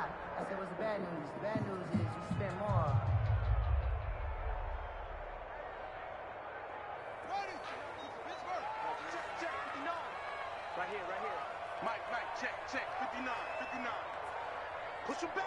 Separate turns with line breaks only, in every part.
lot. I said, what's the bad news? The bad news is you spend more.
Ready? Pittsburgh. Check, 59. Right here. Mike, check, 59. Push him back.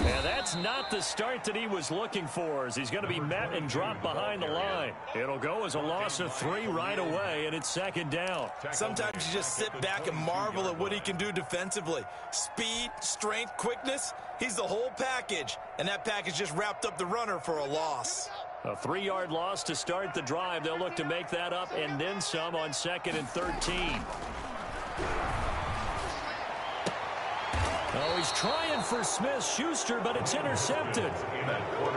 And that's not the start that he was looking for, as he's going to be met and dropped behind the line. It'll go as a loss of 3 right away, and it's second down.
Sometimes you just sit back and marvel at what he can do defensively. Speed, strength, quickness, he's the whole package. And that package just wrapped up the runner for a loss.
A 3-yard loss to start the drive. They'll look to make that up and then some on 2nd and 13. Oh, he's trying for Smith-Schuster, but it's intercepted.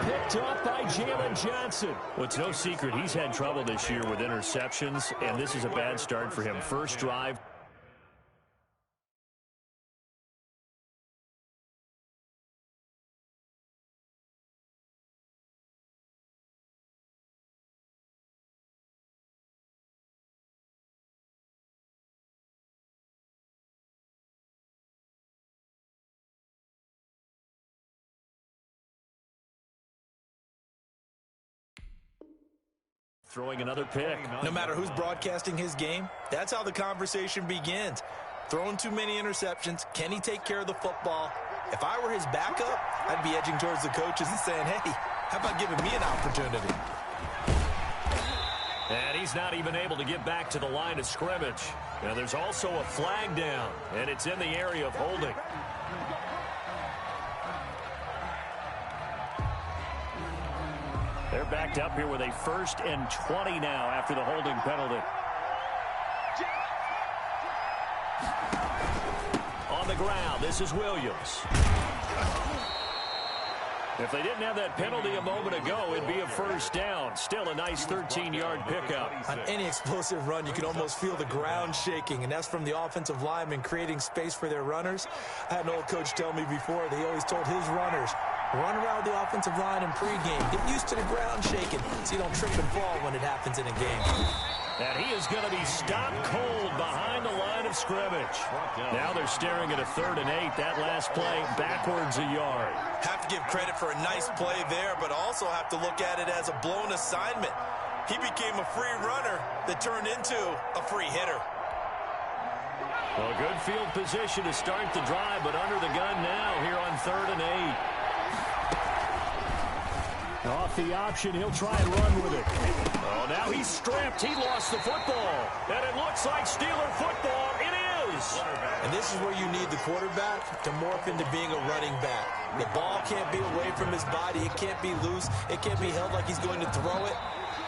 Picked up by Jalen Johnson. Well, it's no secret he's had trouble this year with interceptions, and this is a bad start for him. First drive. Throwing another pick.
No matter who's broadcasting his game, that's how the conversation begins. Throwing too many interceptions. Can he take care of the football? If I were his backup, I'd be edging towards the coaches and saying, hey, how about giving me an opportunity?
And he's not even able to get back to the line of scrimmage. Now there's also a flag down, and it's in the area of holding. They're backed up here with a 1st and 20 now after the holding penalty. On the ground, this is Williams. If they didn't have that penalty a moment ago, it'd be a 1st down. Still a nice 13-yard pickup.
On any explosive run, you can almost feel the ground shaking, and that's from the offensive linemen creating space for their runners. I had an old coach tell me before that he always told his runners, run around the offensive line in pregame. Get used to the ground shaking so you don't trip and fall when it happens in a game.
And he is going to be stopped cold behind the line of scrimmage. Now they're staring at a 3rd and 8. That last play backwards a yard.
Have to give credit for a nice play there, but also have to look at it as a blown assignment. He became a free runner that turned into a free hitter.
Well, good field position to start the drive, but under the gun now here on 3rd and 8. Off the option, he'll try and run with it. Oh, now he's stripped. He lost the football. And it looks like Steeler football. It is.
And this is where you need the quarterback to morph into being a running back. The ball can't be away from his body. It can't be loose. It can't be held like he's going to throw it.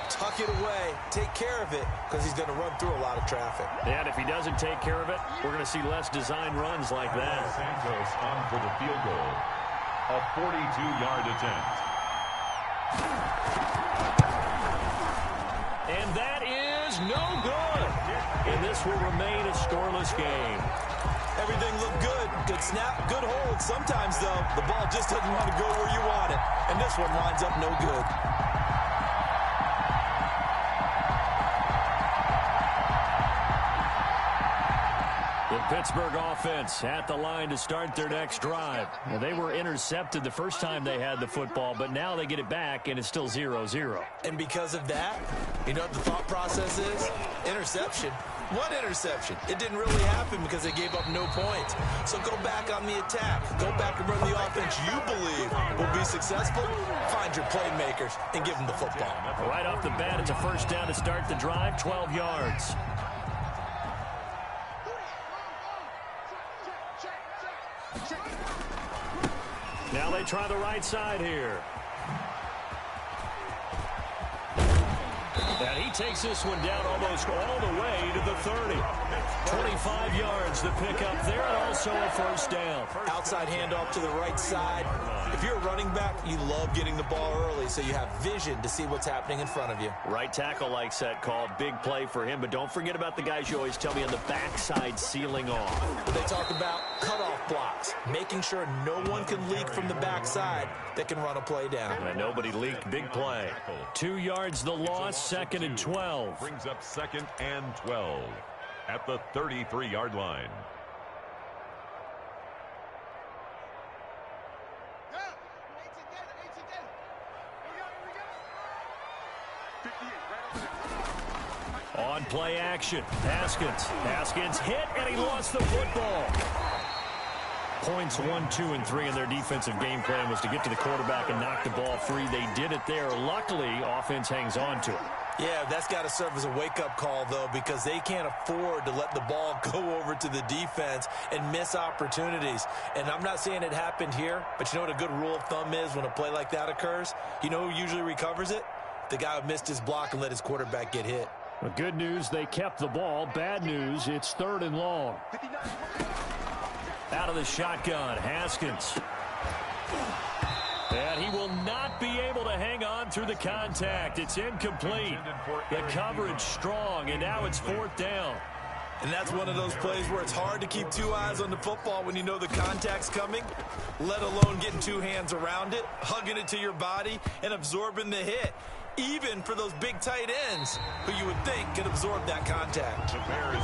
Tuck it away. Take care of it, because he's going to run through a lot of traffic.
And if he doesn't take care of it, we're going to see less design runs like that.
Santos on for the field goal. A 42-yard attempt.
And that is no good. And this will remain a scoreless game.
Everything looked good. Good snap, good hold. Sometimes, though, the ball just doesn't want to go where you want it. And this one winds up no good.
The Pittsburgh offense at the line to start their next drive. Now, they were intercepted the first time they had the football, but now they get it back, and it's still 0-0.
And because of that, you know what the thought process is? Interception. What interception? It didn't really happen because they gave up no points. So go back on the attack. Go back and run the offense you believe will be successful. Find your playmakers and give them the football.
Right off the bat, it's a 1st down to start the drive, 12 yards. Now they try the right side here. And he takes this one down almost all the way to the 30. 25 yards to pick up there, and also a 1st down.
Outside handoff to the right side. If you're a running back, you love getting the ball early so you have vision to see what's happening in front of you.
Right tackle likes that call. Big play for him, but don't forget about the guys you always tell me on the backside sealing off.
They talk about cutoff blocks, making sure no one can leak from the backside that can run a play down.
And nobody leaked. Big play. 2 yards the loss, 2nd and 12.
Brings up 2nd and 12. at the 33-yard line.
On play action, Haskins hit, and he lost the football. Points 1, 2, and 3 in their defensive game plan was to get to the quarterback and knock the ball free. They did it there. Luckily, offense hangs on to it.
Yeah, that's got to serve as a wake-up call, though, because they can't afford to let the ball go over to the defense and miss opportunities. And I'm not saying it happened here, but you know what a good rule of thumb is when a play like that occurs? You know who usually recovers it? The guy who missed his block and let his quarterback get hit.
Well, good news, they kept the ball. Bad news, it's 3rd and long. Out of the shotgun, Haskins. And he will not be able to hang on through the contact. It's incomplete. The coverage strong, and now it's 4th down.
And that's one of those plays where it's hard to keep 2 eyes on the football when you know the contact's coming, let alone getting 2 hands around it, hugging it to your body, and absorbing the hit. Even for those big tight ends who you would think could absorb that contact.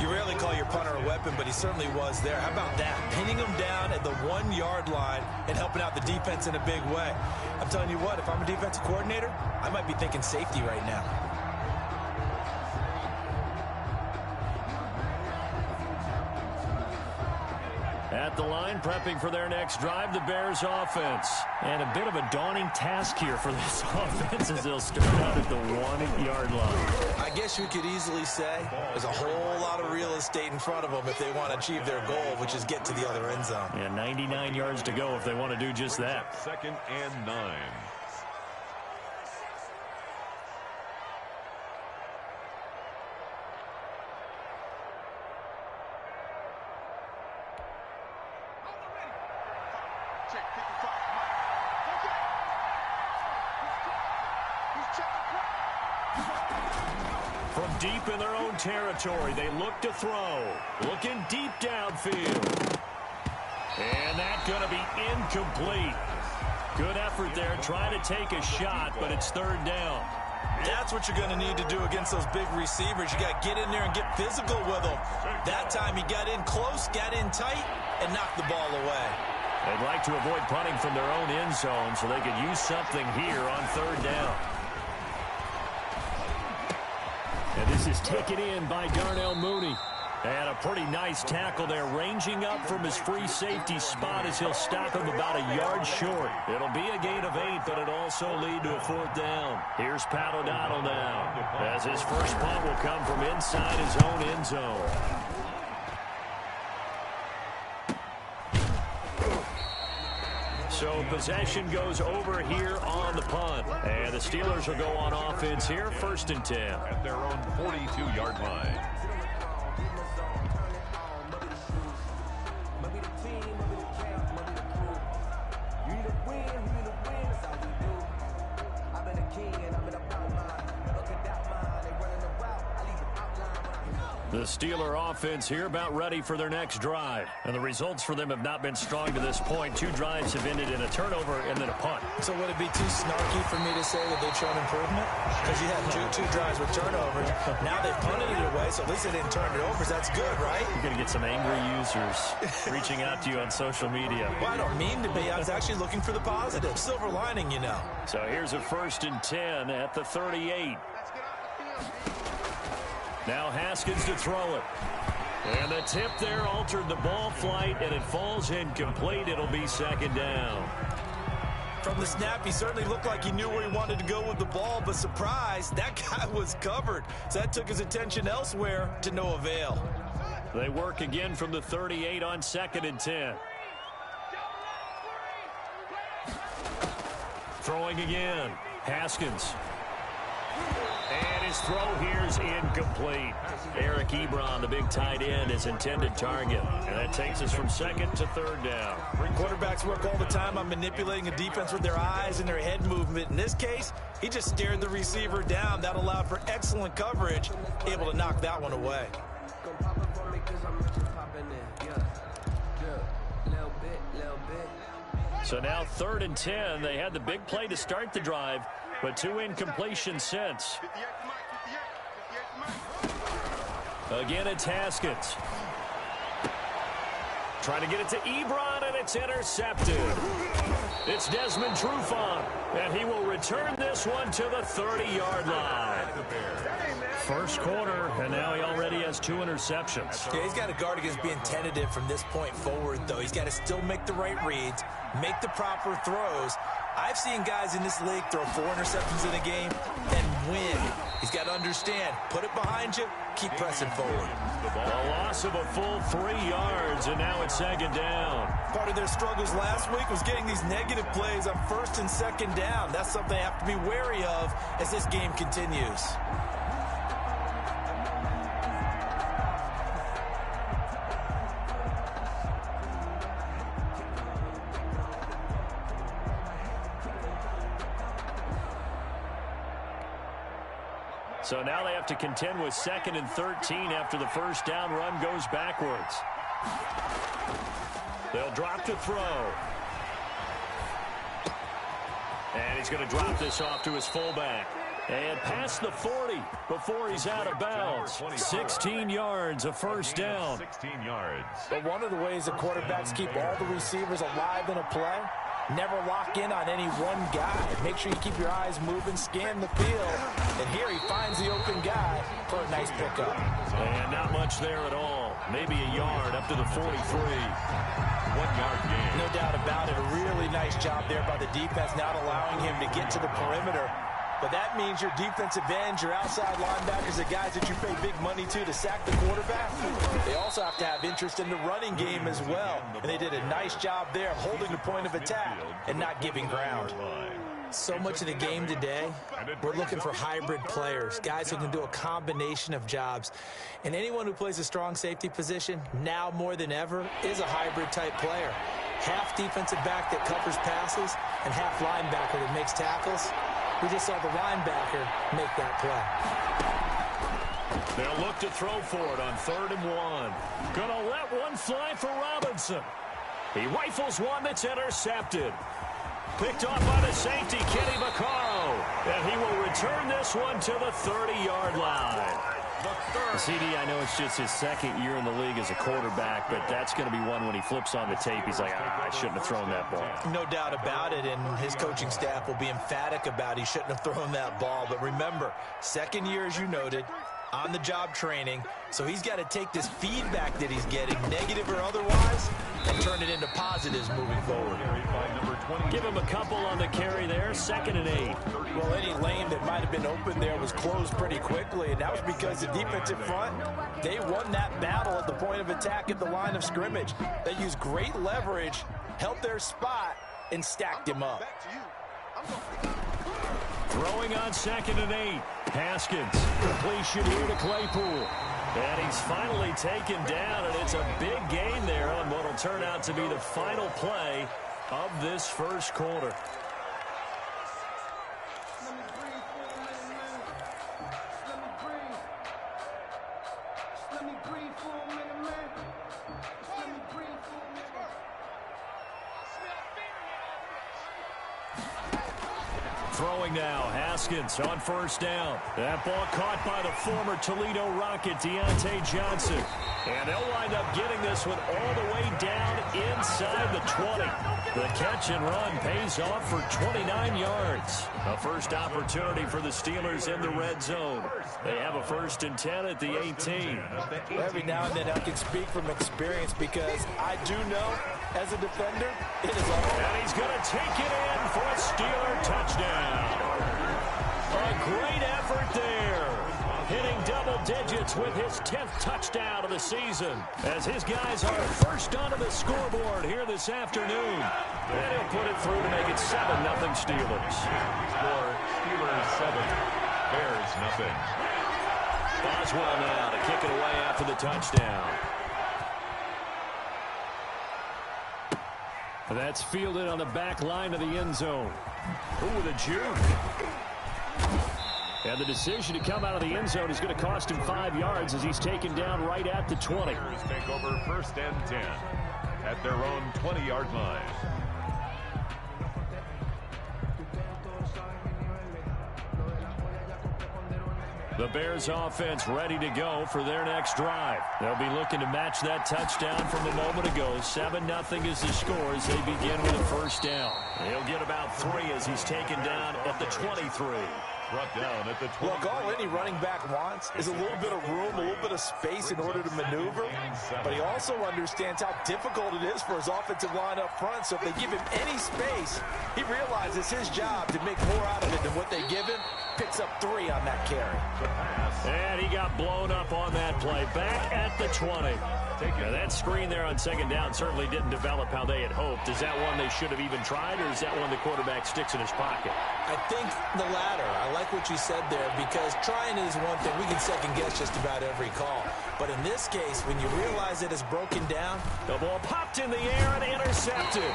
You rarely call your punter a weapon, but he certainly was there. How about that? Pinning him down at the 1-yard line and helping out the defense in a big way. I'm telling you what, if I'm a defensive coordinator, I might be thinking safety right now.
At the line, prepping for their next drive, the Bears offense. And a bit of a daunting task here for this offense as they'll start out at the 1-yard line.
I guess you could easily say there's a whole lot of real estate in front of them if they want to achieve their goal, which is get to the other end zone.
Yeah, 99 yards to go if they want to do just that.
2nd and 9.
From deep in their own territory, they look to throw. Looking deep downfield. And that's going to be incomplete. Good effort there, trying to take a shot, but it's 3rd down.
That's what you're going to need to do against those big receivers. You got to get in there and get physical with them. That time he got in close, got in tight, and knocked the ball away.
They'd like to avoid punting from their own end zone so they could use something here on 3rd down. And this is taken in by Darnell Mooney. And a pretty nice tackle there, ranging up from his free safety spot as he'll stop him about a yard short. It'll be a gain of 8, but it'll also lead to a 4th down. Here's Pat O'Donnell now, as his first punt will come from inside his own end zone. So possession goes over here on the punt. And the Steelers will go on offense here, 1st and 10.
At their own 42-yard line.
The Steeler offense here about ready for their next drive. And the results for them have not been strong to this point. 2 drives have ended in a turnover and then a punt.
So would it be too snarky for me to say that they've shown improvement? Because you had two drives with turnovers. Now they've punted it away, so at least they didn't turn it over. That's good, right?
You're going to get some angry users reaching out to you on social media.
Well, I don't mean to be. I was actually looking for the positive. Silver lining, you know.
So here's a 1st and 10 at the 38. Now Haskins to throw it. And the tip there altered the ball flight, and it falls incomplete. It'll be 2nd down.
From the snap, he certainly looked like he knew where he wanted to go with the ball, but surprise, that guy was covered. So that took his attention elsewhere to no avail.
They work again from the 38 on 2nd and 10. Throwing again. Haskins. And his throw here is incomplete. Eric Ebron, the big tight end, is intended target. And that takes us from 2nd to 3rd down.
Quarterbacks work all the time on manipulating a defense with their eyes and their head movement. In this case, he just stared the receiver down. That allowed for excellent coverage, able to knock that one away.
So now 3rd and 10. They had the big play to start the drive, but 2 incompletions since. Again, it's Haskins. Trying to get it to Ebron, and it's intercepted. It's Desmond Trufant, and he will return this one to the 30-yard line. First quarter, and now he already has 2 interceptions.
Yeah, he's got to guard against being tentative from this point forward, though. He's got to still make the right reads, make the proper throws. I've seen guys in this league throw 4 interceptions in a game and win. He's got to understand, put it behind you, keep pressing forward.
A loss of a full 3 yards, and now it's second down.
Part of their struggles last week was getting these negative plays on first and second down. That's something they have to be wary of as this game continues.
So now they have to contend with 2nd and 13 after the first down run goes backwards. They'll drop to throw. And he's going to drop this off to his fullback. And past the 40 before he's out of bounds. 16 yards, a first down.
16 yards.
But one of the ways the quarterbacks keep all the receivers alive in a play, never lock in on any one guy. Make sure you keep your eyes moving, scan the field. And here he finds the open guy for a nice pickup.
And not much there at all. Maybe a yard up to the 43.
1-yard gain.
No doubt about it. A really nice job there by the defense, not allowing him to get to the perimeter. But that means your defensive ends, your outside linebackers, the guys that you pay big money to sack the quarterback, they also have to have interest in the running game as well. And they did a nice job there of holding the point of attack and not giving ground.
So much of the game today, we're looking for hybrid players, guys who can do a combination of jobs. And anyone who plays a strong safety position, now more than ever, is a hybrid type player. Half defensive back that covers passes and half linebacker that makes tackles. We just saw the linebacker make that play.
They'll look to throw for it on 3rd and 1. Gonna let one fly for Robinson. He rifles one that's intercepted. Picked off by the safety, Kenny Vaccaro. And he will return this one to the 30-yard line. CD, I know it's just his 2nd year in the league as a quarterback, but that's going to be one when he flips on the tape, he's like, I shouldn't have thrown that ball.
No doubt about it, and his coaching staff will be emphatic about he shouldn't have thrown that ball. But remember, 2nd year, as you noted, on-the-job training, so he's got to take this feedback that he's getting, negative or otherwise, and turn it into positives moving forward.
Give him a couple on the carry there, 2nd and 8.
Well, any lane that might have been open there was closed pretty quickly, and that was because the defensive front, they won that battle at the point of attack at the line of scrimmage. They used great leverage, held their spot, and stacked him up.
Throwing on 2nd and 8. Haskins, completion here to Claypool. And he's finally taken down, and it's a big gain there on what will turn out to be the final play of this first quarter. Throwing now, Haskins on 1st down. That ball caught by the former Toledo Rocket, Deontay Johnson. And they'll wind up getting this one all the way down inside the 20. The catch and run pays off for 29 yards. A first opportunity for the Steelers in the red zone. They have a 1st and 10 at the 18.
Every now and then I can speak from experience because I do know, as a defender, it is all.
And he's going to take it in for a Steeler touchdown. A great effort there. Hitting double digits with his 10th touchdown of the season. As his guys are first onto the scoreboard here this afternoon. And he'll put it through to make it 7-0 Steelers.
Score, Steelers 7, Bears 0.
Boswell now to kick it away after the touchdown. That's fielded on the back line of the end zone. Ooh, with a juke. And the decision to come out of the end zone is going to cost him 5 yards as he's taken down right at the 20.
Bears take over 1st and 10 at their own 20-yard line.
The Bears offense ready to go for their next drive. They'll be looking to match that touchdown from a moment ago. 7-0 is the score as they begin with a first down. He'll get about 3 as he's taken down at the 23.
Brought down at the 20.
Look, all any running back wants is a little bit of room, a little bit of space in order to maneuver. But he also understands how difficult it is for his offensive line up front. So if they give him any space, he realizes his job to make more out of it than what they give him. Picks up 3 on that carry.
And he got blown up on that play. Back at the 20. Now that screen there on second down certainly didn't develop how they had hoped. Is that one they should have even tried, or is that one the quarterback sticks in his pocket?
I think the latter. I like what you said there, because trying is one thing. We can second guess just about every call. But in this case, when you realize it is broken down.
The ball popped in the air and intercepted.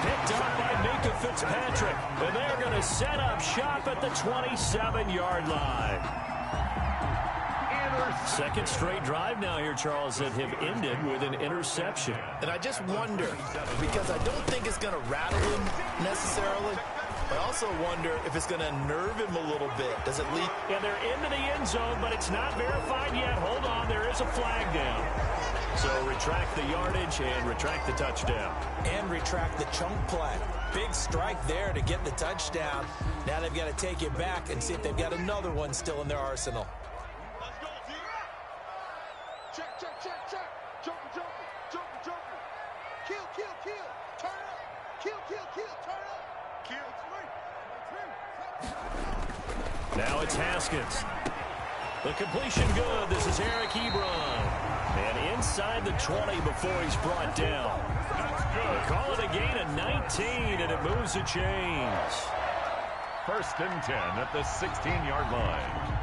Picked up by Minka Fitzpatrick. And they're going to set up shop at the 27-yard line. Second straight drive now here, Charles, that have ended with an interception.
And I just wonder, because I don't think it's going to rattle him necessarily. I also wonder if it's going to nerve him a little bit. Does it lead?
Yeah, they're into the end zone, but it's not verified yet. Hold on, there is a flag down. So retract the yardage and retract the touchdown.
And retract the chunk play. Big strike there to get the touchdown. Now they've got to take it back and see if they've got another one still in their arsenal.
Check, check, check, check. Jumper, jumper, jumper, jumper. Kill, kill, kill. Turn up. Kill, kill, kill. Turn up. Kill.
Now it's Haskins. The completion good. This is Eric Ebron. And inside the 20 before he's brought down. They call it a gain of 19, and it moves the chains.
1st and 10 at the 16-yard line.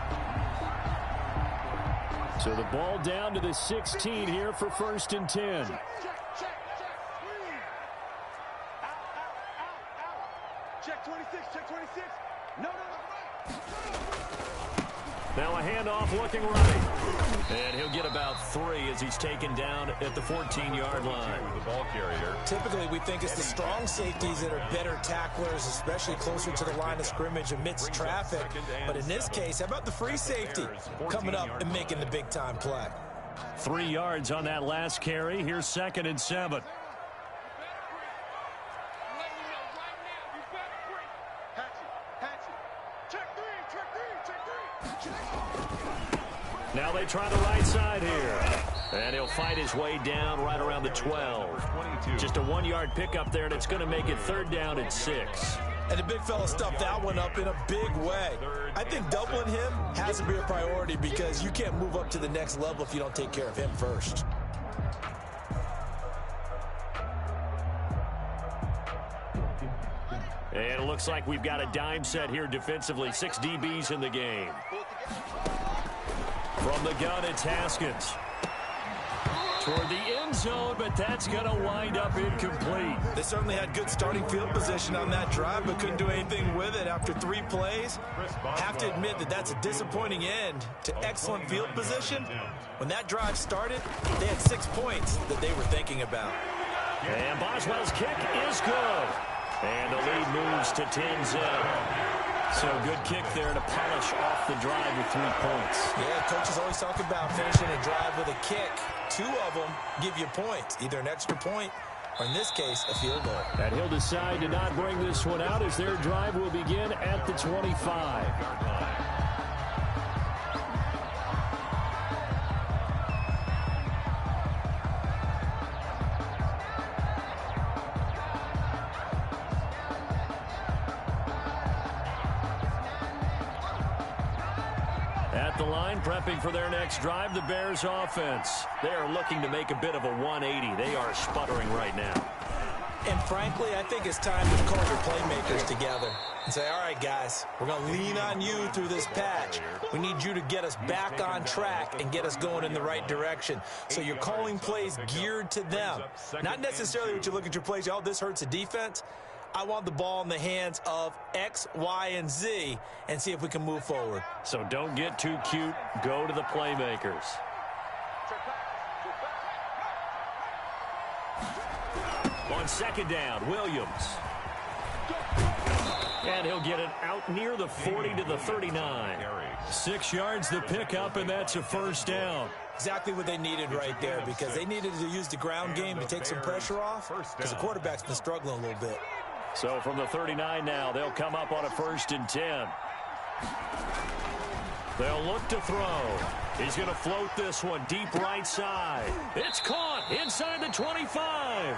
So the ball down to the 16 here for 1st and 10.
Check, check, check. Out. Check 26, check 26. No, right.
Now a handoff looking right. And he'll get about 3 as he's taken down at the 14-yard line.
The ball carrier.
Typically, we think it's the strong safeties that are better tacklers, especially closer to the line of scrimmage amidst traffic. But in this case, how about the free safety coming up and making the big-time play?
3 yards on that last carry. Here's 2nd and 7. Now they try the right side here. And he'll fight his way down right around the 12. Just a 1-yard pickup there, and it's going to make it 3rd down at 6.
And the big fella stuffed that one up in a big way. I think doubling him has to be a priority, because you can't move up to the next level if you don't take care of him first.
And it looks like we've got a dime set here defensively. 6 DBs in the game. From the gun, it's Haskins. Toward the end zone, but that's going to wind up incomplete.
They certainly had good starting field position on that drive, but couldn't do anything with it after 3 plays. Have to admit that that's a disappointing end to excellent field position. When that drive started, they had 6 points that they were thinking about.
And Boswell's kick is good. And the lead moves to 10-0. So good kick there to polish off the drive with 3 points.
Yeah, coaches always talk about finishing a drive with a kick. 2 of them give you points, either an extra point or, in this case, a field goal.
And he'll decide to not bring this one out as their drive will begin at the 25. At the line, prepping for their next drive, the Bears offense. They are looking to make a bit of a 180. They are sputtering right now.
And frankly, I think it's time to call your playmakers together and say, all right, guys, we're going to lean on you through this patch. We need you to get us back on track and get us going in the right direction. So you're calling plays geared to them. Not necessarily what you look at your plays, oh, this hurts the defense. I want the ball in the hands of X, Y, and Z and see if we can move forward.
So don't get too cute. Go to the playmakers. On 2nd down, Williams. And he'll get it out near the 40 to the 39. 6 yards the pickup, and that's a first down.
Exactly what they needed right there, because they needed to use the ground game to take some pressure off, because the quarterback's been struggling a little bit.
So from the 39 now, they'll come up on a 1st and 10. They'll look to throw. He's going to float this one deep right side. It's caught inside the 25.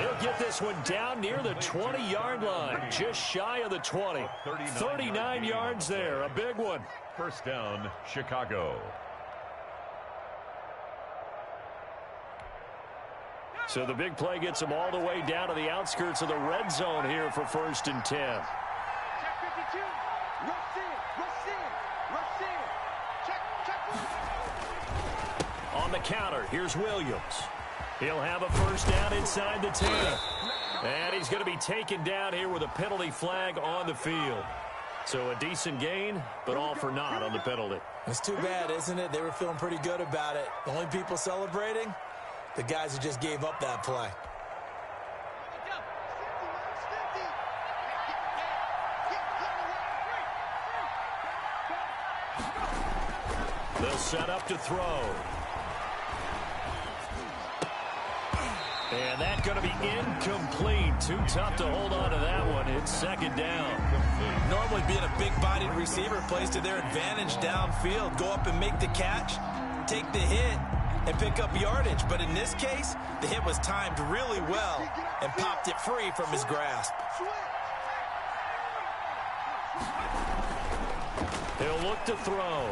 He'll get this one down near the 20-yard line, just shy of the 20. 39 yards there, a big one.
First down, Chicago.
So the big play gets them all the way down to the outskirts of the red zone here for 1st and 10.
Check 52. Rush in. Check.
On the counter, here's Williams. He'll have a first down inside the 10. And he's going to be taken down here with a penalty flag on the field. So a decent gain, but all for naught on the penalty.
It's too bad, isn't it? They were feeling pretty good about it. The only people celebrating, the guys who just gave up that play.
They'll set up to throw. And that's going to be incomplete. Too tough to hold on to that one. It's 2nd down.
Normally being a big-bodied receiver plays to their advantage downfield. Go up and make the catch, take the hit, and pick up yardage. But in this case, the hit was timed really well and popped it free from his grasp.
He'll look to throw.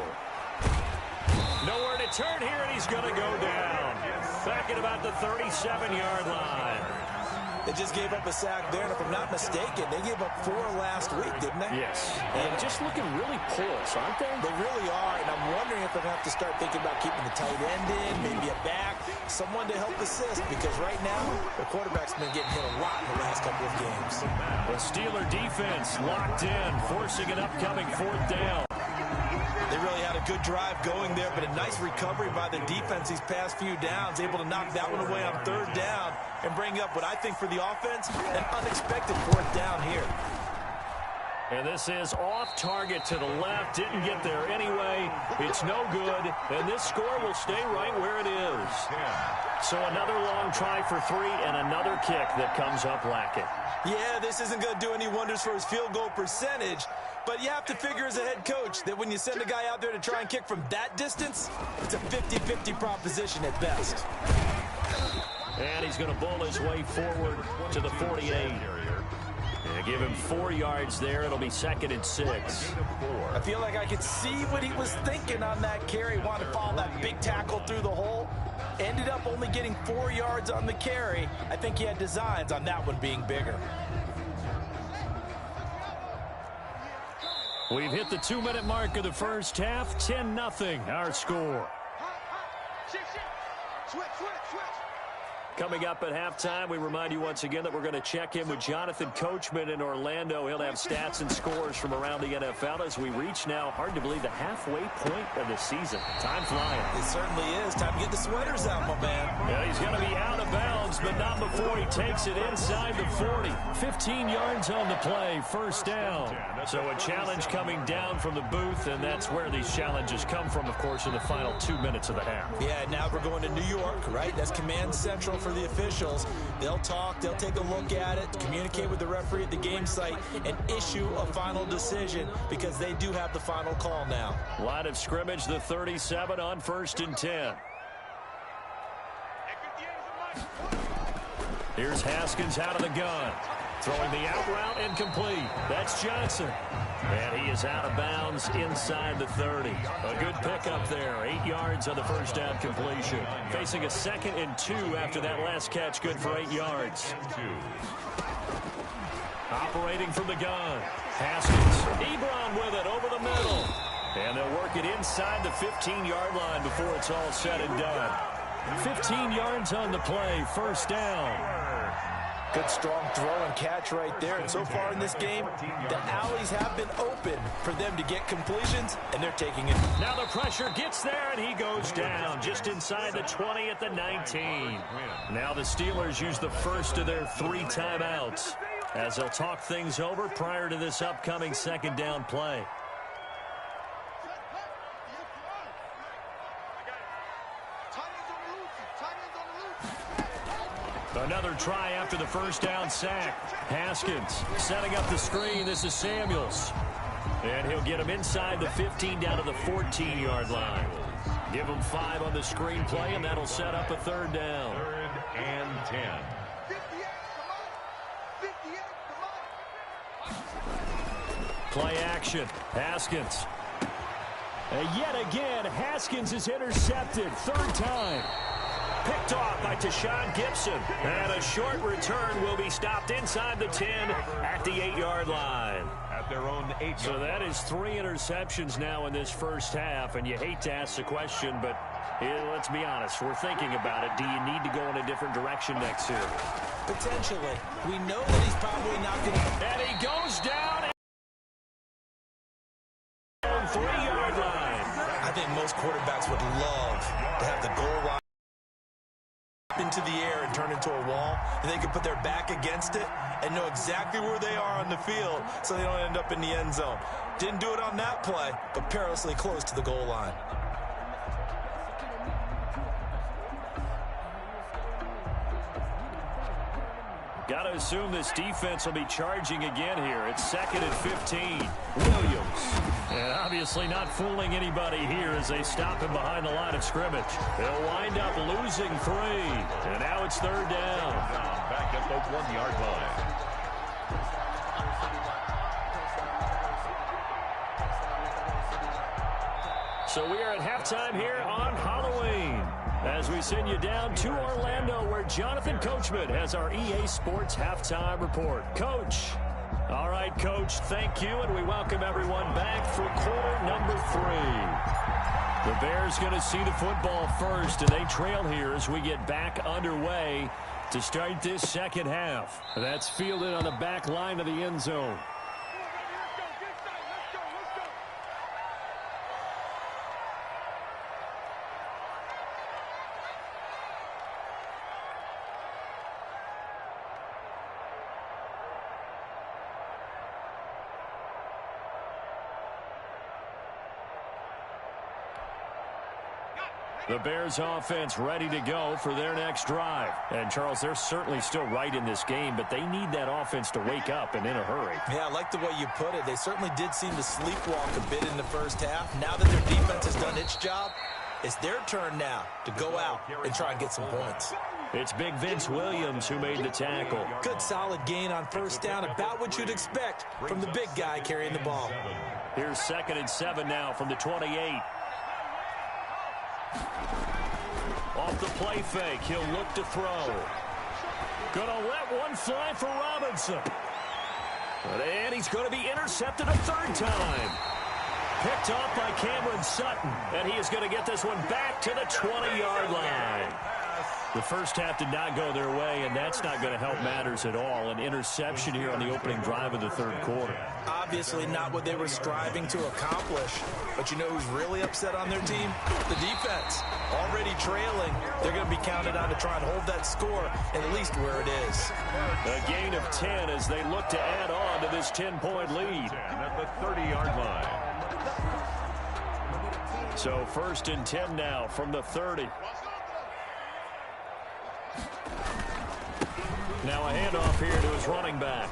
Nowhere to turn here, and he's going to go down. Back at about the 37-yard line.
They just gave up a sack there, and if I'm not mistaken, they gave up 4 last week, didn't they?
Yes. And just looking really porous, aren't they?
They really are, and I'm wondering if they're going to have to start thinking about keeping the tight end in, maybe a back, someone to help assist, because right now, the quarterback's been getting hit a lot in the last couple of games.
The Steeler defense locked in, forcing an upcoming 4th down.
They really had a good drive going there, but a nice recovery by the defense these past few downs, able to knock that one away on 3rd down and bring up what I think for the offense, an unexpected 4th down here.
And this is off target to the left. Didn't get there anyway. It's no good, and this score will stay right where it is. So another long try for 3 and another kick that comes up lacking.
Yeah, this isn't going to do any wonders for his field goal percentage, but you have to figure as a head coach that when you send a guy out there to try and kick from that distance, it's a 50-50 proposition at best.
And he's going to bull his way forward to the 48. And give him 4 yards there. It'll be 2nd and 6.
I feel like I could see what he was thinking on that carry. Wanted to follow that big tackle through the hole. Ended up only getting 4 yards on the carry. I think he had designs on that one being bigger.
We've hit the 2-minute mark of the first half. 10-0 our score.
Switch.
Coming up at halftime, we remind you once again that we're going to check in with Jonathan Coachman in Orlando. He'll have stats and scores from around the NFL as we reach now, hard to believe, the halfway point of the season. Time flying.
It certainly is. Time to get the sweaters out, my man.
Yeah, he's going to be out of bounds, but not before he takes it inside the 40. 15 yards on the play, 1st down. So a challenge coming down from the booth, and that's where these challenges come from, of course, in the final 2 minutes of the half.
Yeah, now we're going to New York, right? That's command central for the officials. They'll talk, they'll take a look at it, communicate with the referee at the game site, and issue a final decision because they do have the final call now. Line of scrimmage, the 37 on 1st and 10. Here's Haskins out of the gun. Throwing the out route incomplete. That's Johnson. And he is out of bounds inside the 30. A good pickup there. 8 yards on the first down completion. Facing a 2nd and 2 after that last catch. Good for 8 yards. Operating from the gun. Haskins. Ebron with it over the middle. And they'll work it inside the 15-yard line before it's all said and done. 15 yards on the play. 1st down. Good strong throw and catch right there. And so far in this game, the alleys have been open for them to get completions, and they're taking it. Now the pressure gets there, and he goes down just inside the 20 at the 19. Now the Steelers use the first of their 3 timeouts.
as they'll talk things over prior to this upcoming second down play. Another try after the first down sack. Haskins setting up the screen. This is Samuels. And he'll get him inside the 15 down to the 14-yard line. Give him 5 on the screen play, and that'll set up a third down.
3rd and 10.
Play action. Haskins. And yet again, Haskins is intercepted. 3rd time. Picked off by Tashawn Gibson. And a short return will be stopped inside the 10 at the 8-yard line.
At their own 8-yard
So that is 3 interceptions now in this first half. And you hate to ask the question, but let's be honest. We're thinking about it. Do you need to go in a different direction next year?
Potentially. We know that he's probably not going to.
And he goes down. 3-yard line.
I think most quarterbacks would love to have the goal line into the air and turn into a wall, and they can put their back against it and know exactly where they are on the field so they don't end up in the end zone. Didn't do it on that play, but perilously close to the goal line.
Got to assume this defense will be charging again here. It's 2nd and 15. Williams. And obviously not fooling anybody here as they stop him behind the line of scrimmage. They'll wind up losing 3. And now it's 3rd down.
Back at the 1-yard line.
So we are at halftime here on Halloween, as we send you down to Orlando, where Jonathan Coachman has our EA Sports Halftime Report. Coach. All right, Coach, thank you, and we welcome everyone back for quarter number 3. The Bears going to see the football first, and they trail here as we get back underway to start this second half. That's fielded on the back line of the end zone. The Bears offense ready to go for their next drive. And, Charles, they're certainly still right in this game, but they need that offense to wake up and in a hurry.
Yeah, I like the way you put it. They certainly did seem to sleepwalk a bit in the first half. Now that their defense has done its job, it's their turn now to go out and try and get some points.
It's Big Vince Williams who made the tackle.
Good solid gain on first down, about what you'd expect from the big guy carrying the ball.
Here's 2nd and 7 now from the 28. Off the play fake, he'll look to throw. Gonna let one fly for Robinson. And he's going to be intercepted a 3rd time. Picked off by Cameron Sutton. And he is going to get this one back to the 20-yard line. The first half did not go their way, and that's not going to help matters at all. An interception here on the opening drive of the 3rd quarter.
Obviously not what they were striving to accomplish. But you know who's really upset on their team? The defense. Already trailing. They're going to be counted on to try and hold that score at least where it is.
A gain of 10 as they look to add on to this 10-point lead.
At the 30-yard line.
So 1st and 10 now from the 30. Now a handoff here to his running back.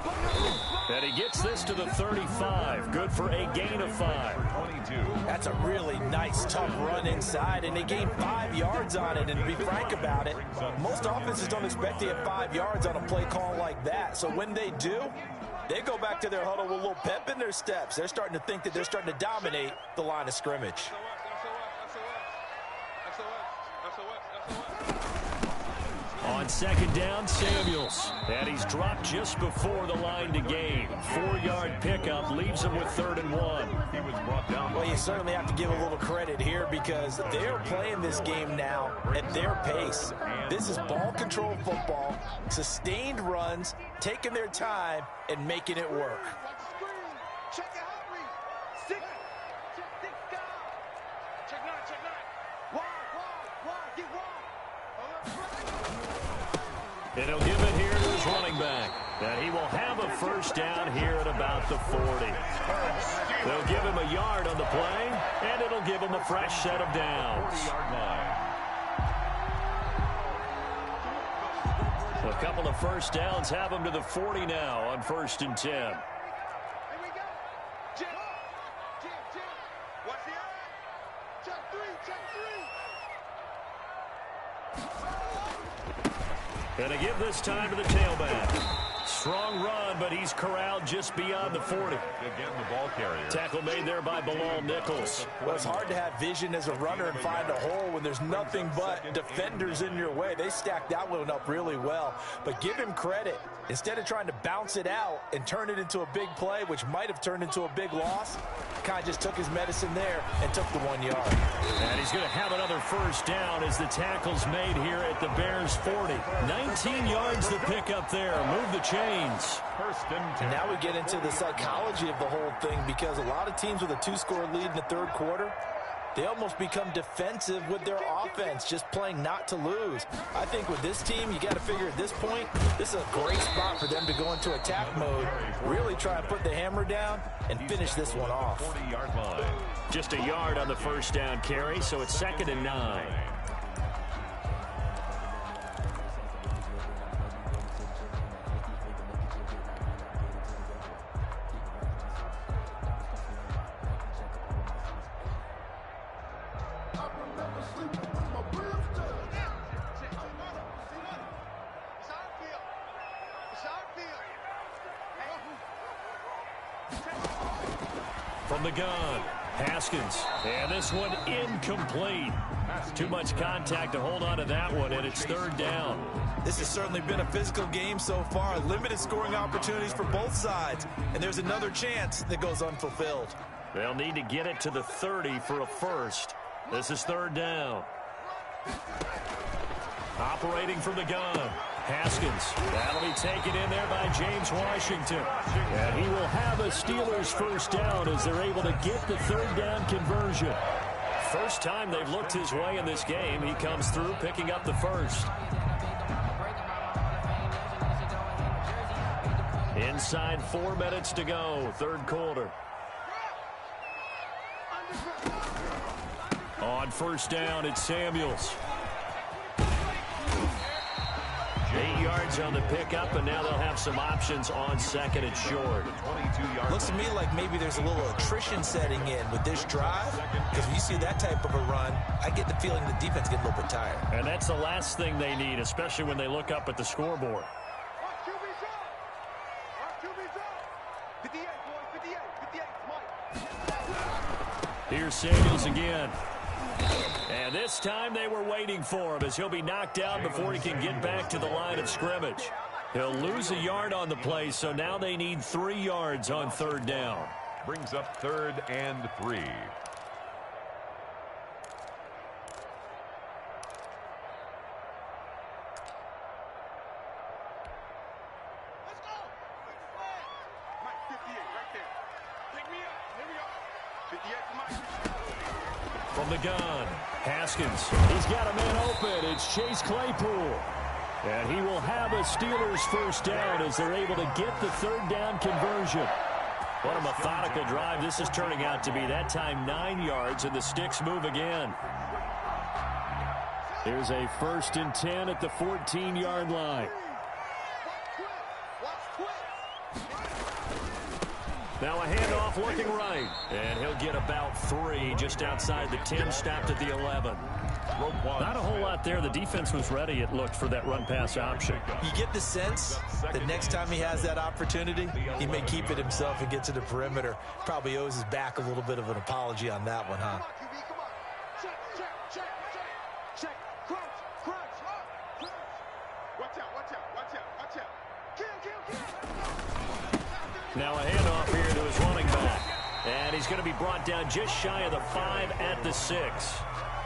And he gets this to the 35. Good for a gain of 5.
That's a really nice, tough run inside, and they gained 5 yards on it. And to be frank about it, most offenses don't expect to get 5 yards on a play call like that. So when they do, they go back to their huddle with a little pep in their steps. They're starting to think that they're starting to dominate the line of scrimmage.
On 2nd down, Samuels. And he's dropped just before the line to gain. 4-yard pickup leaves him with 3rd and 1.
He was brought down.
Well, you certainly have to give a little credit here because they're playing this game now at their pace. This is ball control football, sustained runs, taking their time, and making it work.
Check it out, Reed. 6. Check down. Check 9. Check 9. Wide. Get wide.
And he'll give it here to his running back. And he will have a first down here at about the 40. They'll give him a yard on the play, and it'll give him a fresh set of downs.
40-yard line.
A couple of first downs have him to the 40 now on 1st and 10.
Here we go. Jim. What's the eye? Check three.
And a give this time to the tailback. Strong run, but he's corralled just beyond the 40.
Again, the ball carrier.
Tackle made there by Bilal Nichols.
Well, it's hard to have vision as a runner and find a hole when there's nothing but defenders in your way. They stacked that one up really well. But give him credit. Instead of trying to bounce it out and turn it into a big play, which might have turned into a big loss, kind of just took his medicine there and took the 1 yard.
And he's going to have another first down as the tackle's made here at the Bears' 40. 19 yards to pick up there. Move the chains.
First and 10.
Now we get into the psychology of the whole thing, because a lot of teams with a 2-score lead in the third quarter, they almost become defensive with their offense, just playing not to lose. I think with this team, you got to figure at this point, this is a great spot for them to go into attack mode, really try and put the hammer down and finish this one off.
40-yard line.
Just a yard on the first down carry, so it's 2nd and 9. From the gun, Haskins. And this one incomplete. Too much contact to hold on to that one, and it's 3rd down.
This has certainly been a physical game so far. Limited scoring opportunities for both sides. And there's another chance that goes unfulfilled.
They'll need to get it to the 30 for a first. This is 3rd down. Operating from the gun, Haskins. That'll be taken in there by James Washington. And he will have a Steelers first down as they're able to get the 3rd down conversion. First time they've looked his way in this game. He comes through picking up the first. Inside 4 minutes to go, 3rd quarter. On first down, it's Samuels. 8 yards on the pickup, and now they'll have some options on 2nd and short.
22-yard.
Looks to me like maybe there's a little attrition setting in with this drive, because when you see that type of a run, I get the feeling the defense gets a little bit tired.
And that's the last thing they need, especially when they look up at the scoreboard. Here's Samuels again. And this time they were waiting for him as he'll be knocked out before he can get back to the line of scrimmage. He'll lose a yard on the play, so now they need 3 yards on 3rd down.
Brings up 3rd and 3.
Let's go. Mike, 58 right there. Pick me up. Here we go. 58 for Mike.
From the gun, Haskins. He's got a man open. It's Chase Claypool. And he will have a Steelers first down as they're able to get the 3rd down conversion. What a methodical drive this is turning out to be. That time 9 yards, and the sticks move again. Here's a 1st and 10 at the 14-yard line. Now a handoff looking right. And he'll get about 3 just outside the 10, stopped at the 11. Not a whole lot there. The defense was ready, it looked, for that run-pass option.
You get the sense that next time he has that opportunity, he may keep it himself and get to the perimeter. Probably owes his back a little bit of an apology on that one, huh?
Now a handoff here to his running back. And he's going to be brought down just shy of the 5 at the 6.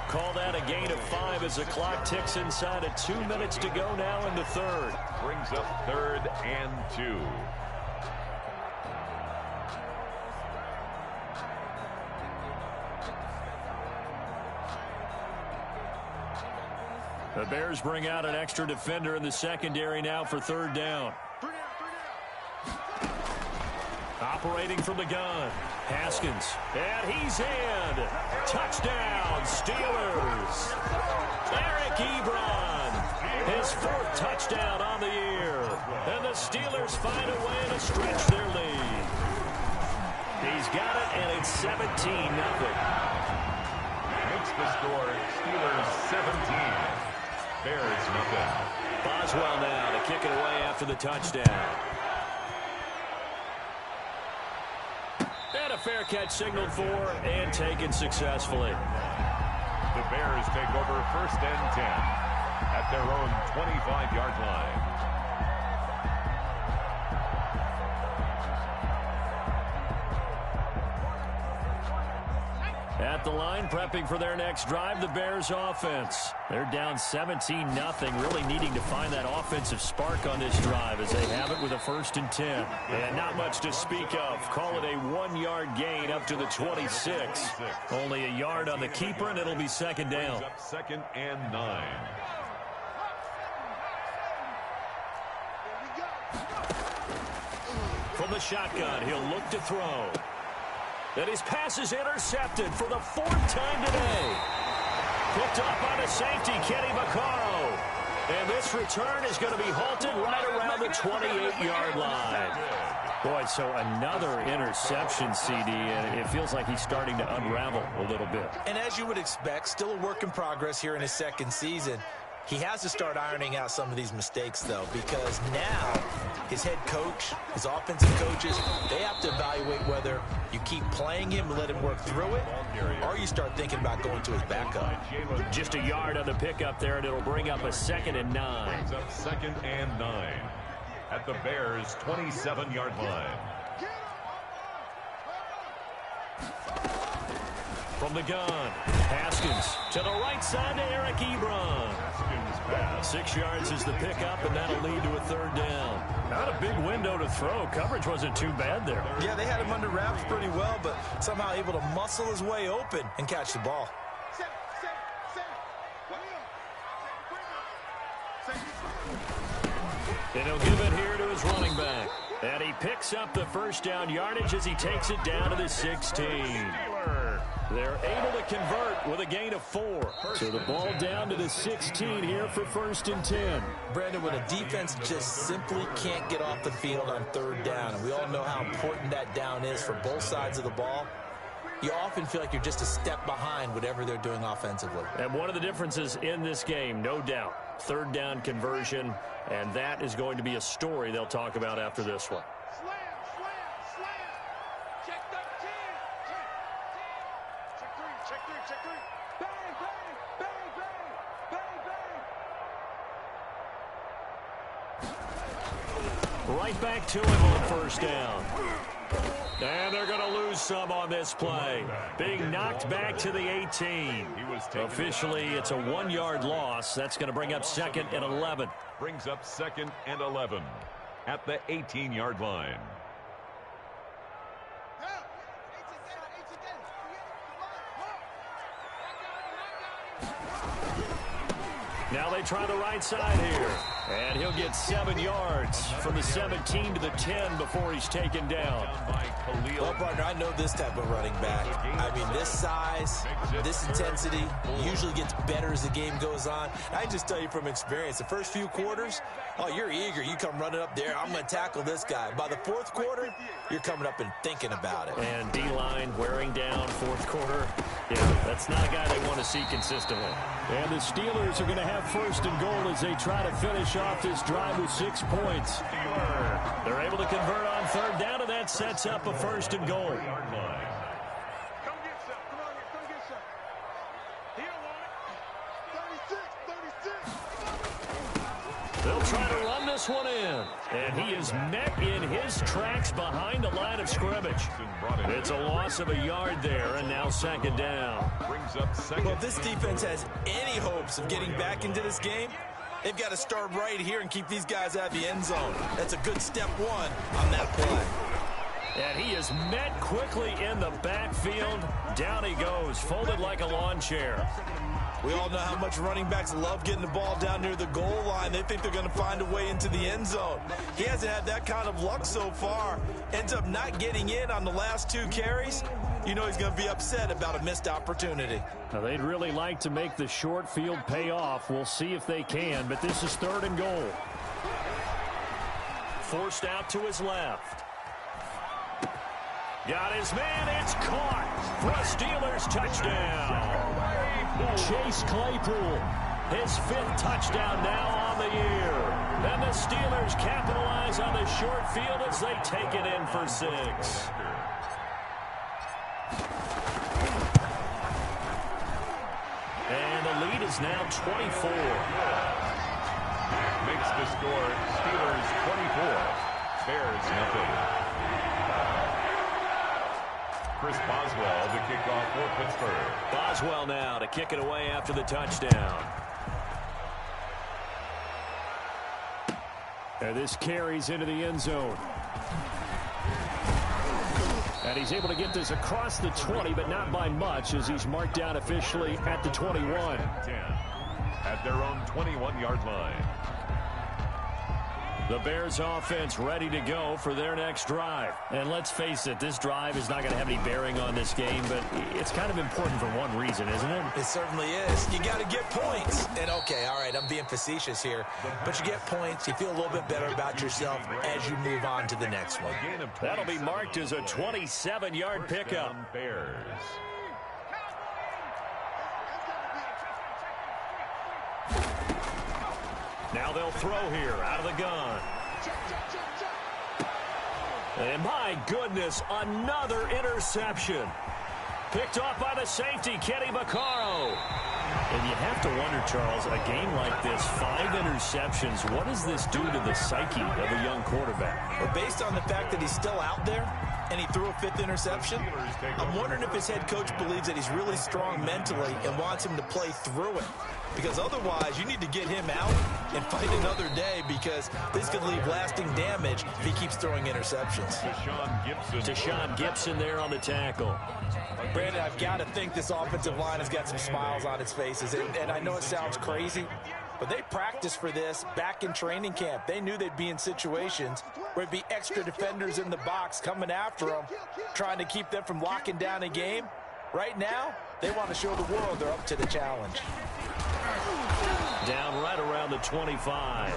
Call that a gain of 5 as the clock ticks inside of 2 minutes to go now in the 3rd.
Brings up 3rd and 2.
The Bears bring out an extra defender in the secondary now for third down. Operating from the gun, Haskins, and he's in. Touchdown, Steelers. Eric Ebron, his fourth touchdown on the year. And the Steelers find a way to stretch their lead. He's got it, and it's 17-0.
Makes the score Steelers 17. Bears nothing.
Boswell now to kick it away after the touchdown. And a fair catch signaled for and taken successfully.
The Bears take over 1st and 10 at their own 25-yard line.
At the line, prepping for their next drive, the Bears offense. They're down 17-0, really needing to find that offensive spark on this drive as they have it with a 1st and 10. And not much to speak of. Call it a 1-yard gain up to the 26. Only a yard on the keeper, and it'll be 2nd down.
2nd and 9.
From the shotgun, he'll look to throw. And his pass is intercepted for the 4th time today. Picked up by the safety, Kenny Vaccaro. And this return is going to be halted right around the 28-yard line. Boy, so another interception, CD, and it feels like he's starting to unravel a little bit.
And as you would expect, still a work in progress here in his 2nd season. He has to start ironing out some of these mistakes, though, because now his head coach, his offensive coaches, they have to evaluate whether you keep playing him and let him work through it, or you start thinking about going to his backup.
Just a yard on the pickup there, and it'll bring up a 2nd and 9.
Brings up 2nd and 9 at the Bears' 27-yard line.
From the gun, Haskins to the right side to Eric Ebron. 6 yards is the pickup, and that'll lead to a 3rd down. Not a big window to throw. Coverage wasn't too bad there.
Yeah, they had him under wraps pretty well, but somehow able to muscle his way open and catch the ball.
And he'll give it here to his running back. And he picks up the 1st down yardage as he takes it down to the 16. They're able to convert with a gain of 4. So the ball down to the 16 here for 1st and 10.
Brandon, when a defense just simply can't get off the field on 3rd down, and we all know how important that down is for both sides of the ball, you often feel like you're just a step behind whatever they're doing offensively.
And one of the differences in this game, no doubt, 3rd down conversion, and that is going to be a story they'll talk about after this one. Right back to him on 1st down. And they're going to lose some on this play. Being knocked back to the 18. Officially, it's a 1-yard loss. That's going to bring up 2nd and 11.
Brings up 2nd and 11 at the 18-yard line.
Now they try the right side here. And he'll get 7 yards from the 17 to the 10 before he's taken down.
Well, partner, I know this type of running back. I mean, this size, this intensity usually gets better as the game goes on. I just tell you from experience, the first few quarters, oh, you're eager. You come running up there, I'm going to tackle this guy. By the 4th quarter, you're coming up and thinking about it.
And D-line wearing down 4th quarter. Yeah, that's not a guy they want to see consistently. And the Steelers are going to have 1st and goal as they try to finish off this drive with 6 points. They're able to convert on 3rd down, and that sets up a 1st and goal. They'll try to run this one in. And he is met in his tracks behind the line of scrimmage. It's a loss of a yard there, and now 2nd down.
Well, if this defense has any hopes of getting back into this game, they've got to start right here and keep these guys out of the end zone. That's a good step 1 on that play.
And he is met quickly in the backfield. Down he goes, folded like a lawn chair.
We all know how much running backs love getting the ball down near the goal line. They think they're going to find a way into the end zone. He hasn't had that kind of luck so far. Ends up not getting in on the last 2 carries. You know he's going to be upset about a missed opportunity.
Now, they'd really like to make the short field pay off. We'll see if they can, but this is 3rd and goal. Forced out to his left. Got his man. It's caught for a Steelers touchdown. Chase Claypool, his 5th touchdown now on the year. And the Steelers capitalize on the short field as they take it in for 6. And the lead is now 24.
Makes the score Steelers 24, Bears nothing. Chris Boswell to kick off for Pittsburgh.
Boswell now to kick it away after the touchdown. And this carries into the end zone. And he's able to get this across the 20, but not by much, as he's marked down officially at the 21.
10 at their own 21-yard line.
The Bears offense ready to go for their next drive. And let's face it, this drive is not going to have any bearing on this game, but it's kind of important for one reason, isn't it?
It certainly is. You got to get points. And okay, all right, I'm being facetious here, but you get points, you feel a little bit better about yourself as you move on to the next one.
That'll be marked as a 27-yard pickup.
Bears.
Now they'll throw here out of the gun. And my goodness, another interception. Picked off by the safety, Kenny Vaccaro. And you have to wonder, Charles, a game like this, 5 interceptions, what does this do to the psyche of a young quarterback?
Well, based on the fact that he's still out there and he threw a 5th interception, I'm wondering if his head coach believes that he's really strong mentally and wants him to play through it. Because otherwise, you need to get him out and fight another day, because this could leave lasting damage if he keeps throwing interceptions.
Tashawn Gibson there on the tackle.
Brandon, I've got to think this offensive line has got some smiles on its faces. And I know it sounds crazy, but they practiced for this back in training camp. They knew they'd be in situations where it'd be extra defenders in the box coming after them, trying to keep them from locking down a game. Right now, they want to show the world they're up to the challenge.
Down right around the 25.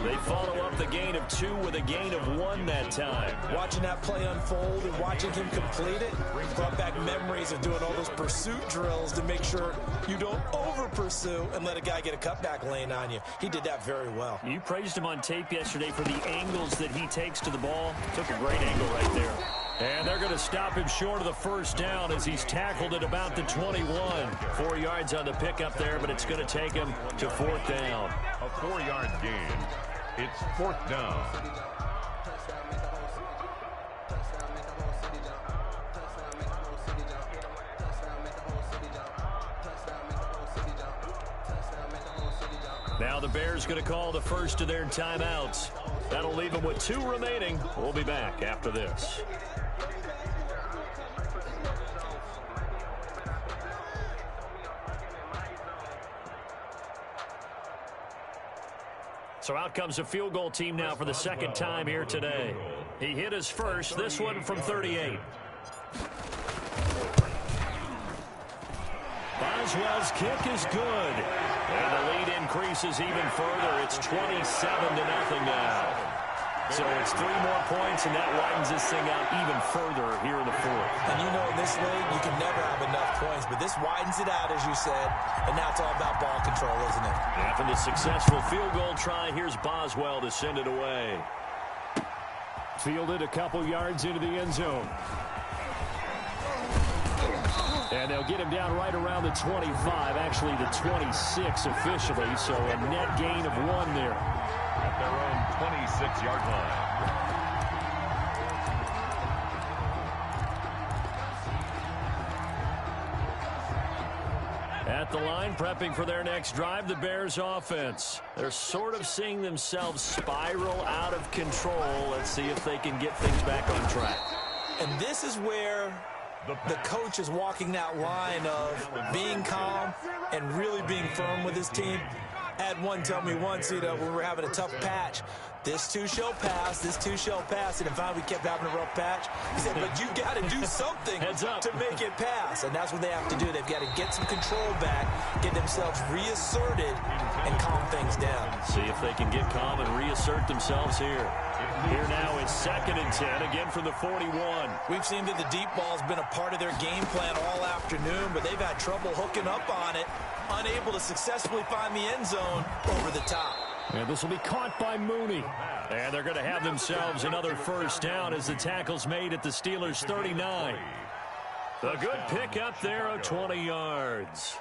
They follow up the gain of 2 with a gain of 1 that time.
Watching that play unfold and watching him complete it brought back memories of doing all those pursuit drills to make sure you don't over-pursue and let a guy get a cutback lane on you. He did that very well.
You praised him on tape yesterday for the angles that he takes to the ball. Took a great angle right there. And they're going to stop him short of the first down as he's tackled at about the 21. 4 yards on the pickup there, but it's going to take him to 4th down.
A 4-yard gain. It's 4th down.
Now the Bears going to call the first of their timeouts. That'll leave them with 2 remaining. We'll be back after this. So out comes a field goal team now for the 2nd time here today. He hit his first, this one from 38. Boswell's kick is good. And the lead increases even further. It's 27-0 now. So it's 3 more points, and that widens this thing out even further here in the 4th.
And you know, in this league, you can never have enough points, but this widens it out, as you said, and now it's all about ball control, isn't it?
After the successful field goal try, here's Boswell to send it away. Fielded a couple yards into the end zone. And they'll get him down right around the 25, actually the 26 officially, so a net gain of 1 there.
At their own 26-yard line.
At the line, prepping for their next drive, the Bears offense. They're sort of seeing themselves spiral out of control. Let's see if they can get things back on track.
And this is where the coach is walking that line of being calm and really being firm with his team. I had one tell me once, when we were having a tough patch, this too shall pass, this too shall pass. And if we kept having a rough patch, he said, but you got to do something to make it pass. And that's what they have to do. They've got to get some control back, get themselves reasserted, and calm things down.
See if they can get calm and reassert themselves here. Here now is 2nd and 10, again from the 41.
We've seen that the deep ball has been a part of their game plan all afternoon, but they've had trouble hooking up on it, unable to successfully find the end zone over the top.
And this will be caught by Mooney. And they're going to have themselves another first down as the tackle's made at the Steelers' 39. A good pick up there of 20 yards.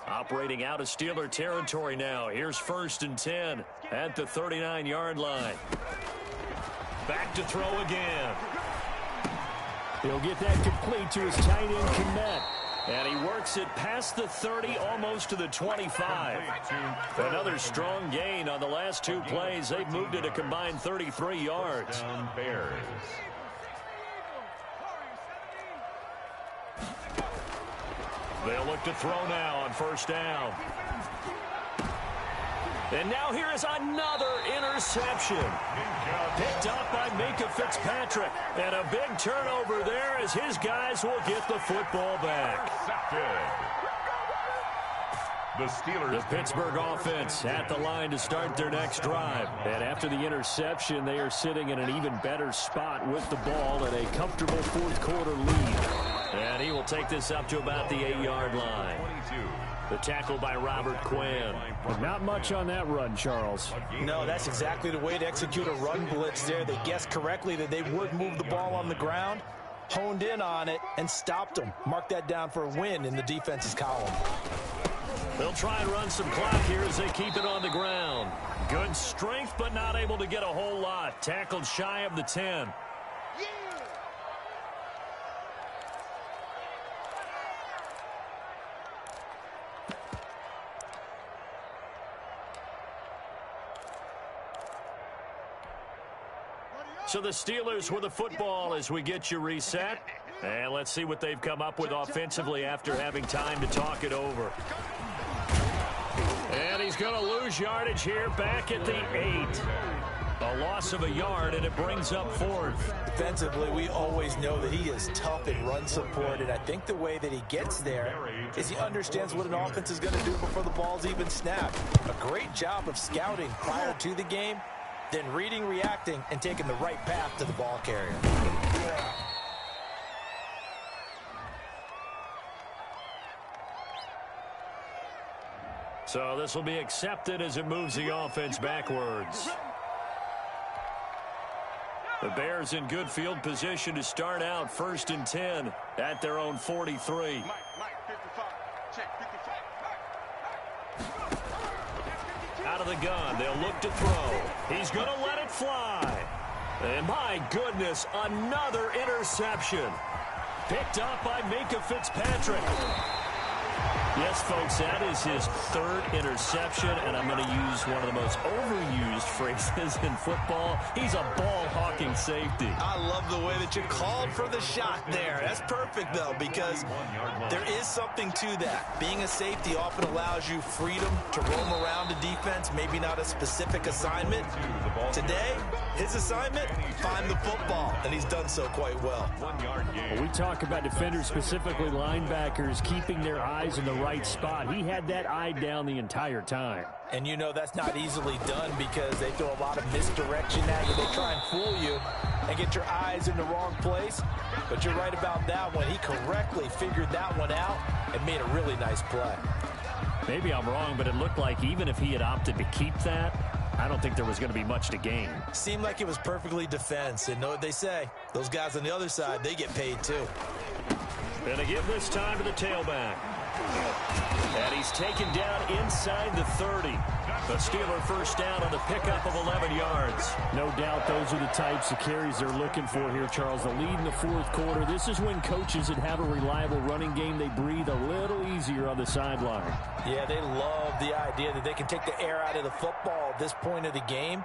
Operating out of Steeler territory now. Here's 1st and 10 at the 39-yard line. Back to throw again. He'll get that complete to his tight end, Kmet. And he works it past the 30, almost to the 25. Another strong gain on the last 2 plays. They've moved it a combined 33 yards.
Bears.
They'll look to throw now on 1st down. And now here is another interception. Picked up by Minkah Fitzpatrick. And a big turnover there as his guys will get the football back.
The Steelers.
The Pittsburgh offense at the line to start their next drive. And after the interception, they are sitting in an even better spot with the ball and a comfortable 4th quarter lead. And he will take this up to about the 8-yard line.
22.
The tackle by Robert Quinn. But not much on that run, Charles.
No, that's exactly the way to execute a run blitz there. They guessed correctly that they would move the ball on the ground, honed in on it, and stopped them. Mark that down for a win in the defense's column.
They'll try and run some clock here as they keep it on the ground. Good strength, but not able to get a whole lot. Tackled shy of the 10. So the Steelers with the football as we get you reset. And let's see what they've come up with offensively after having time to talk it over. And he's going to lose yardage here back at the 8. A loss of a yard, and it brings up 4th.
Defensively, we always know that he is tough in run support, and I think the way that he gets there is he understands what an offense is going to do before the ball's even snapped. A great job of scouting prior to the game, then reading, reacting, and taking the right path to the ball carrier.
So this will be accepted as it moves the offense backwards. The Bears in good field position to start out 1st and 10 at their own 43.
Mike, 55. Check 55.
Out of the gun, they'll look to throw. He's going to let it fly. And my goodness, another interception. Picked up by Minkah Fitzpatrick. Yes, folks, that is his 3rd interception, and I'm going to use one of the most overused phrases in football. He's a ball-hawking safety.
I love the way that you called for the shot there. That's perfect, though, because there is something to that. Being a safety often allows you freedom to roam around a defense, maybe not a specific assignment. Today, his assignment, find the football, and he's done so quite well.
1-yard gain.
Well, we talk about defenders, specifically linebackers, keeping their eyes in the right spot. He had that eye down the entire time.
And you know that's not easily done because they throw a lot of misdirection at you. They try and fool you and get your eyes in the wrong place. But you're right about that one. He correctly figured that one out and made a really nice play.
Maybe I'm wrong, but it looked like even if he had opted to keep that, I don't think there was going to be much to gain.
Seemed like it was perfectly defense. And know what they say? Those guys on the other side, they get paid too.
And they give this time to the tailback. And he's taken down inside the 30. A Steeler first down on the pickup of 11 yards.
No doubt those are the types of carries they're looking for here, Charles. The lead in the fourth quarter. This is when coaches that have a reliable running game, they breathe a little easier on the sideline.
Yeah, they love the idea that they can take the air out of the football at this point of the game.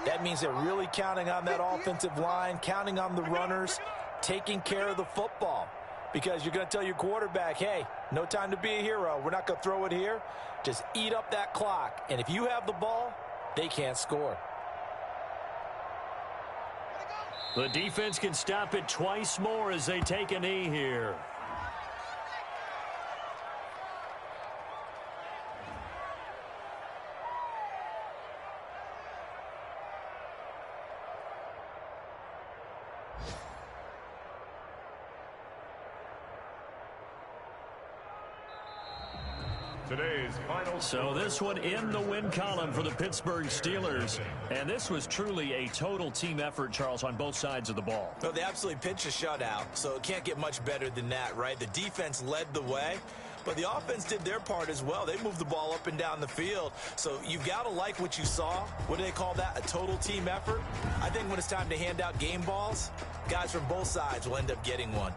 That means they're really counting on that offensive line, counting on the runners, taking care of the football. Because you're going to tell your quarterback, hey, no time to be a hero. We're not going to throw it here. Just eat up that clock. And if you have the ball, they can't score.
The defense can stop it twice more as they take a knee here.
Today's final.
So this one in the win column for the Pittsburgh Steelers. And this was truly a total team effort, Charles, on both sides of the ball.
Well, they absolutely pinched a shutout, so it can't get much better than that, right? The defense led the way, but the offense did their part as well. They moved the ball up and down the field. So you've got to like what you saw. What do they call that? A total team effort? I think when it's time to hand out game balls, guys from both sides will end up getting one.